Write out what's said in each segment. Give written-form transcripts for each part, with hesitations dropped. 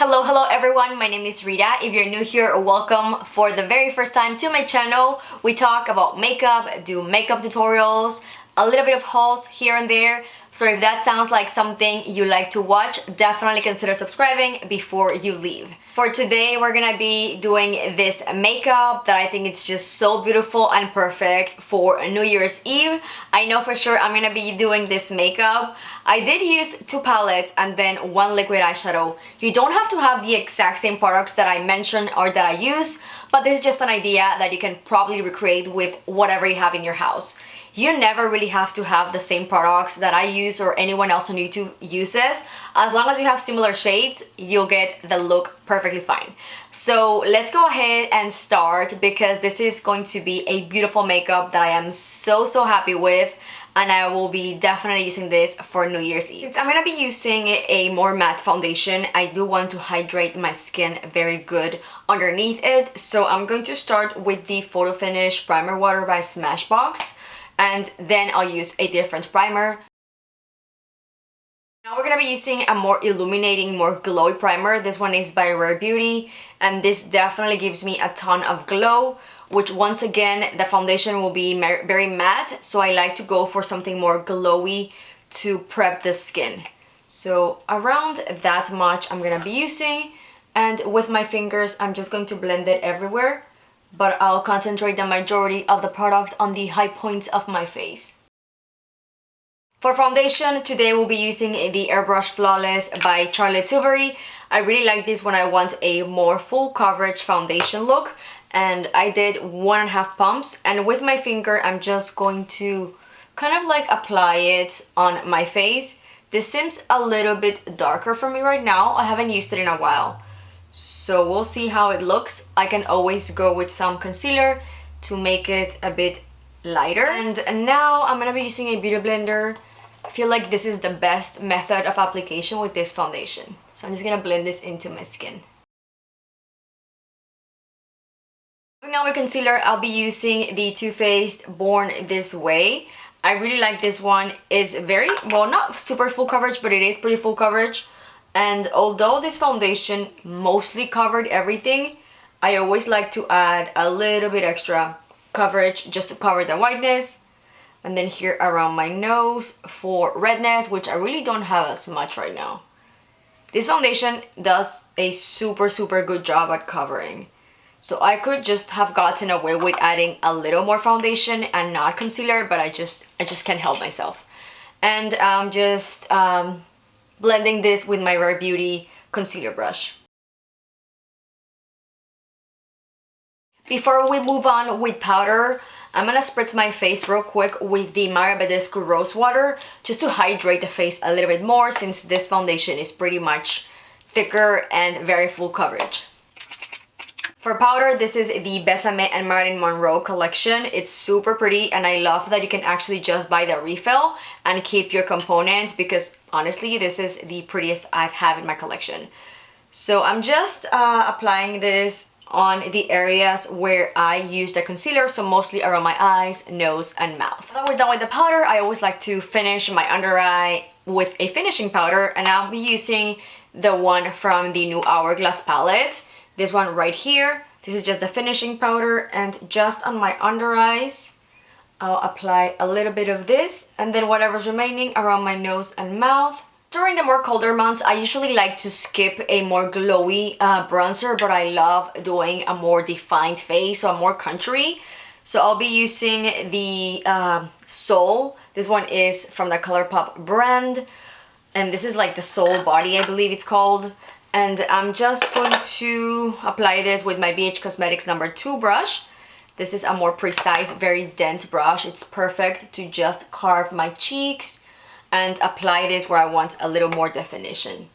Hello everyone, my name is Rita. If you're new here, welcome for the very first time to my channel. We talk about makeup, do makeup tutorials, a little bit of hauls here and there. So if that sounds like something you like to watch, definitely consider subscribing before you leave. For today, we're gonna be doing this makeup that I think it's just so beautiful and perfect for New Year's Eve. I know for sure I'm gonna be doing this makeup. I did use 2 palettes and then 1 liquid eyeshadow. You don't have to have the exact same products that I mentioned or that I use, but this is just an idea that you can probably recreate with whatever you have in your house. You never really have to have the same products that I use or anyone else on YouTube uses. As long as you have similar shades, you'll get the look perfectly fine. So let's go ahead and start, because this is going to be a beautiful makeup that I am so happy with, and I will be definitely using this for New Year's Eve. Since I'm gonna be using a more matte foundation, I do want to hydrate my skin very good underneath it. So I'm going to start with the Photo Finish Primer Water by Smashbox, and then I'll use a different primer. Now we're gonna be using a more illuminating, more glowy primer. This one is by Rare Beauty, and this definitely gives me a ton of glow, which once again, the foundation will be very matte, so I like to go for something more glowy to prep the skin. So around that much I'm gonna be using, and with my fingers I'm just going to blend it everywhere, but I'll concentrate the majority of the product on the high points of my face. For foundation, today we'll be using the Airbrush Flawless by Charlotte Tilbury. I really like this when I want a more full coverage foundation look, and I did 1.5 pumps, and with my finger I'm just going to kind of like apply it on my face. This seems a little bit darker for me right now. I haven't used it in a while, so we'll see how it looks. I can always go with some concealer to make it a bit lighter. And now I'm gonna be using a beauty blender. I feel like this is the best method of application with this foundation. So I'm just gonna blend this into my skin. Now with concealer, I'll be using the Too Faced Born This Way. I really like this one. It's very, well, not super full coverage, but it is pretty full coverage. And although this foundation mostly covered everything, I always like to add a little bit extra coverage just to cover the whiteness. And then here around my nose for redness, which I really don't have as much right now. This foundation does a super good job at covering. So I could just have gotten away with adding a little more foundation and not concealer, but I just can't help myself. And I'm just blending this with my Rare Beauty concealer brush. Before we move on with powder, I'm gonna spritz my face real quick with the Mario Badescu Rose Water just to hydrate the face a little bit more, since this foundation is pretty much thicker and very full coverage. For powder, this is the Besame and Marilyn Monroe collection. It's super pretty, and I love that you can actually just buy the refill and keep your components, because honestly this is the prettiest I've had in my collection. So I'm just applying this on the areas where I use the concealer, so mostly around my eyes, nose, and mouth. Now that we're done with the powder, I always like to finish my under eye with a finishing powder, and I'll be using the one from the new Hourglass palette. This one right here. This is just the finishing powder, and just on my under eyes, I'll apply a little bit of this, and then whatever's remaining around my nose and mouth. During the more colder months, I usually like to skip a more glowy bronzer, but I love doing a more defined face, so a more country. So I'll be using the Soul. This one is from the ColourPop brand, and this is like the Soul Body, I believe it's called. And I'm just going to apply this with my BH Cosmetics #2 brush. This is a more precise, very dense brush. It's perfect to just carve my cheeks and apply this where I want a little more definition.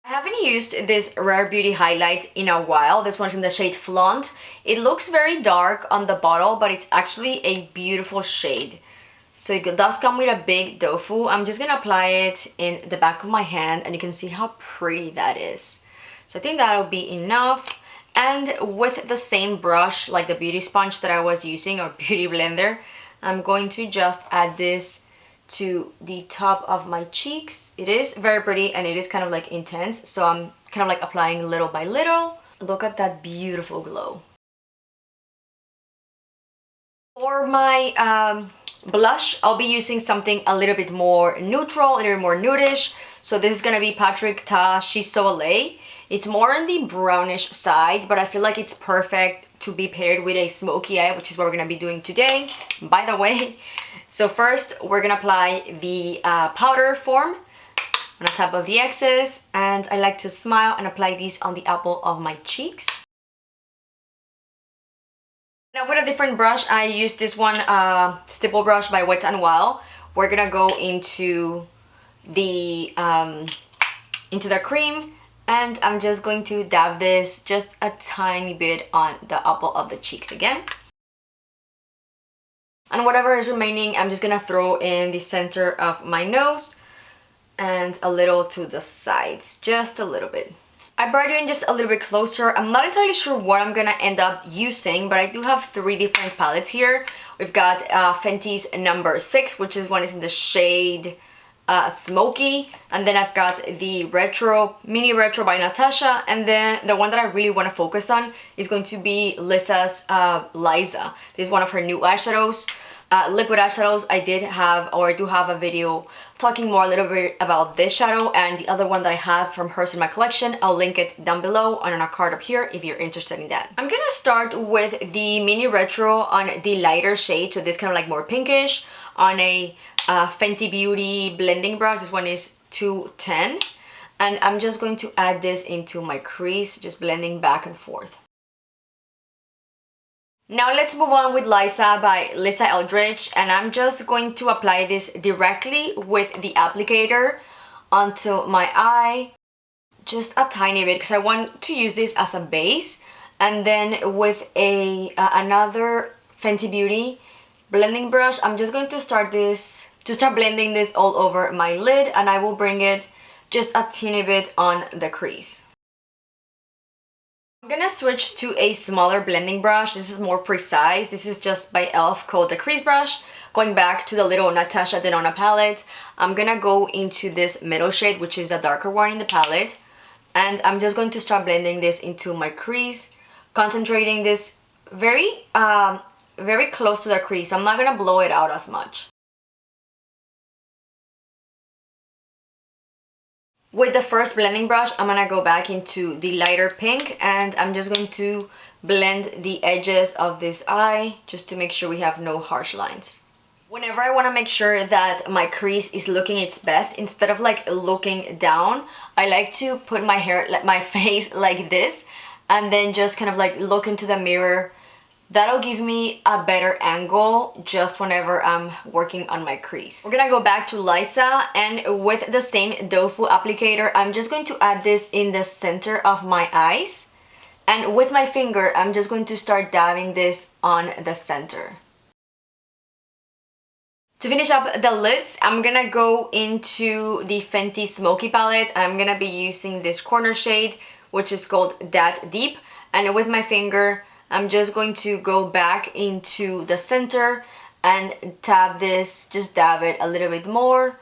I haven't used this Rare Beauty highlight in a while. This one's in the shade Flaunt. It looks very dark on the bottle, but it's actually a beautiful shade. So it does come with a big doe foot. I'm just gonna apply it in the back of my hand, and you can see how pretty that is. So I think that'll be enough. And with the same brush, like the beauty sponge that I was using, or beauty blender, I'm going to just add this to the top of my cheeks. It is very pretty and it is kind of like intense, so I'm kind of like applying little by little. Look at that beautiful glow. For my blush, I'll be using something a little bit more neutral, a little bit more nudish. So this is gonna be Patrick Ta She's So LA. It's more on the brownish side, but I feel like it's perfect to be paired with a smoky eye, which is what we're gonna be doing today, by the way. So first, we're gonna apply the powder form on the top of the X's, and I like to smile and apply these on the apple of my cheeks. Now with a different brush, I use this one stipple brush by Wet n Wild. We're gonna go into the cream, and I'm just going to dab this just a tiny bit on the apple of the cheeks again. And whatever is remaining, I'm just gonna throw in the center of my nose and a little to the sides, just a little bit. I brought you in just a little bit closer. I'm not entirely sure what I'm gonna end up using, but I do have 3 different palettes here. We've got Fenty's number 6, which is one is in the shade Smokey, and then I've got the mini retro by Natasha, and then the one that I really want to focus on is going to be Lissa's Liza. This is one of her new eyeshadows, liquid eyeshadows. I do have a video talking more a little bit about this shadow, and the other one that I have from hers in my collection. I'll link it down below and on a card up here if you're interested in that. I'm gonna start with the mini retro on the lighter shade, so this kind of like more pinkish, on a Fenty Beauty blending brush. This one is 210, and I'm just going to add this into my crease, just blending back and forth. Now let's move on with Liza by Lisa Eldridge, and I'm just going to apply this directly with the applicator onto my eye, just a tiny bit, because I want to use this as a base. And then with another Fenty Beauty blending brush, I'm just going to start blending this all over my lid, and I will bring it just a teeny bit on the crease. I'm gonna switch to a smaller blending brush. This is more precise. This is just by e.l.f. called the crease brush. Going back to the little Natasha Denona palette, I'm gonna go into this middle shade, which is the darker one in the palette, and I'm just going to start blending this into my crease, concentrating this very close to the crease. I'm not gonna blow it out as much. With the first blending brush, I'm gonna go back into the lighter pink, and I'm just going to blend the edges of this eye just to make sure we have no harsh lines. Whenever I want to make sure that my crease is looking its best, instead of like looking down, I like to put my face like this, and then just kind of like look into the mirror. That'll give me a better angle just whenever I'm working on my crease. We're gonna go back to Liza, and with the same doe foot applicator, I'm just going to add this in the center of my eyes. And with my finger, I'm just going to start dabbing this on the center. To finish up the lids, I'm gonna go into the Fenty Smokey palette. I'm gonna be using this corner shade, which is called That Deep. And with my finger, I'm just going to go back into the center and tap this, just dab it a little bit more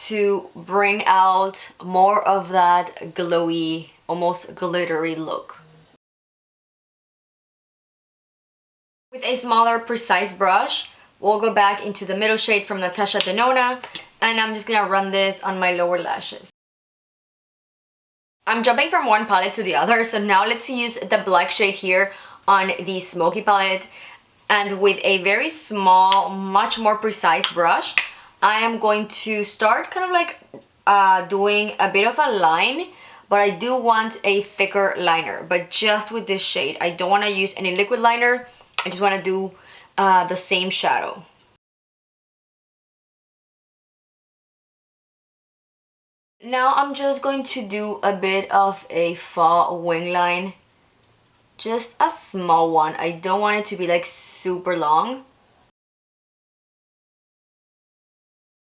to bring out more of that glowy, almost glittery look. With a smaller, precise brush, we'll go back into the middle shade from Natasha Denona, and I'm just gonna run this on my lower lashes. I'm jumping from one palette to the other, so now let's use the black shade here on the Smokey palette, and with a very small, much more precise brush, I am going to start kind of like doing a bit of a line, but I do want a thicker liner, but just with this shade. I don't want to use any liquid liner. I just want to do the same shadow. Now I'm just going to do a bit of a fall wing line. Just a small one. I don't want it to be like super long.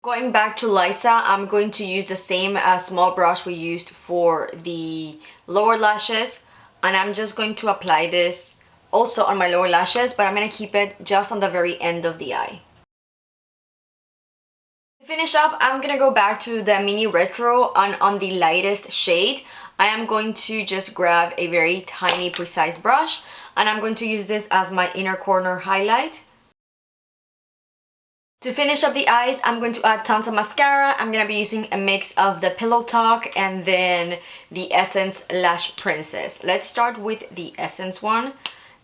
Going back to Liza, I'm going to use the same small brush we used for the lower lashes, and I'm just going to apply this also on my lower lashes, but I'm going to keep it just on the very end of the eye. To finish up, I'm gonna go back to the mini retro on the lightest shade. I am going to just grab a very tiny precise brush and I'm going to use this as my inner corner highlight. To finish up the eyes, I'm going to add tons of mascara. I'm going to be using a mix of the Pillow Talk and then the Essence Lash Princess. Let's start with the Essence one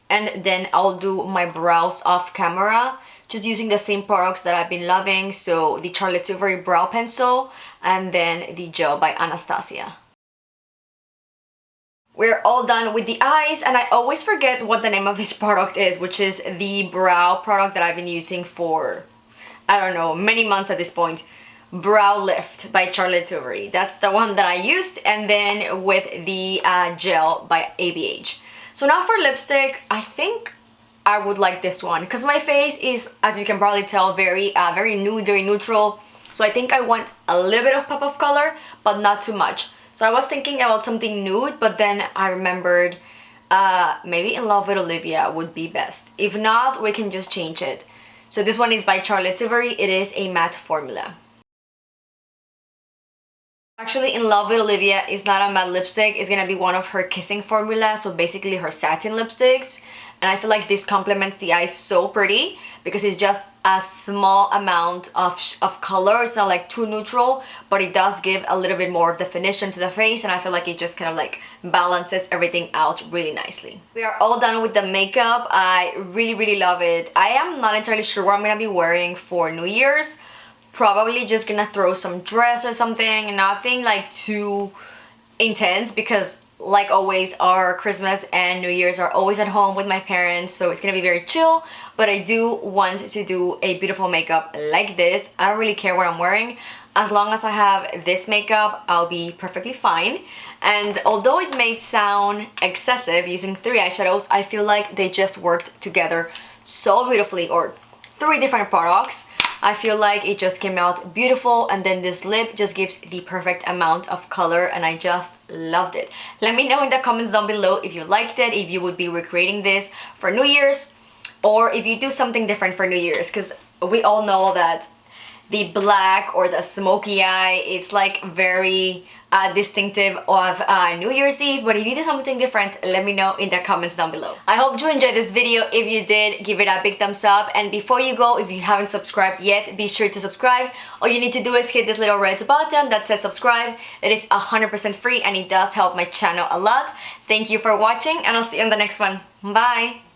and then I'll do my brows off camera, just using the same products that I've been loving. So the Charlotte Tilbury Brow Pencil and then the gel by Anastasia. We're all done with the eyes and I always forget what the name of this product is, which is the brow product that I've been using for, I don't know, many months at this point. Brow Lift by Charlotte Tilbury. That's the one that I used, and then with the gel by ABH. So now for lipstick, I think I would like this one because my face is, as you can probably tell, very nude, very neutral. So I think I want a little bit of pop of color, but not too much. So I was thinking about something nude, but then I remembered maybe In Love with Olivia would be best. If not, we can just change it. So this one is by Charlotte Tilbury. It is a matte formula. Actually, In Love with Olivia is not a matte lipstick. It's gonna be one of her kissing formula, so basically her satin lipsticks. And I feel like this complements the eyes so pretty because it's just a small amount of color. It's not like too neutral, but it does give a little bit more of definition to the face, and I feel like it just kind of like balances everything out really nicely. We are all done with the makeup. I really love it. I am not entirely sure what I'm gonna be wearing for New Year's. Probably just gonna throw some dress or something, nothing like too intense because like always our Christmas and New Year's are always at home with my parents, so it's gonna be very chill. But I do want to do a beautiful makeup like this. I don't really care what I'm wearing. As long as I have this makeup, I'll be perfectly fine. And although it may sound excessive using 3 eyeshadows, I feel like they just worked together so beautifully, or 3 different products. I feel like it just came out beautiful, and then this lip just gives the perfect amount of color and I just loved it. Let me know in the comments down below if you liked it, if you would be recreating this for New Year's, or if you do something different for New Year's, because we all know that the black or the smoky eye, it's like very distinctive of New Year's Eve. But if you did something different, let me know in the comments down below. I hope you enjoyed this video. If you did, give it a big thumbs up, and before you go, if you haven't subscribed yet, be sure to subscribe. All you need to do is hit this little red button that says subscribe. It is 100% free and it does help my channel a lot. Thank you for watching and I'll see you in the next one. Bye!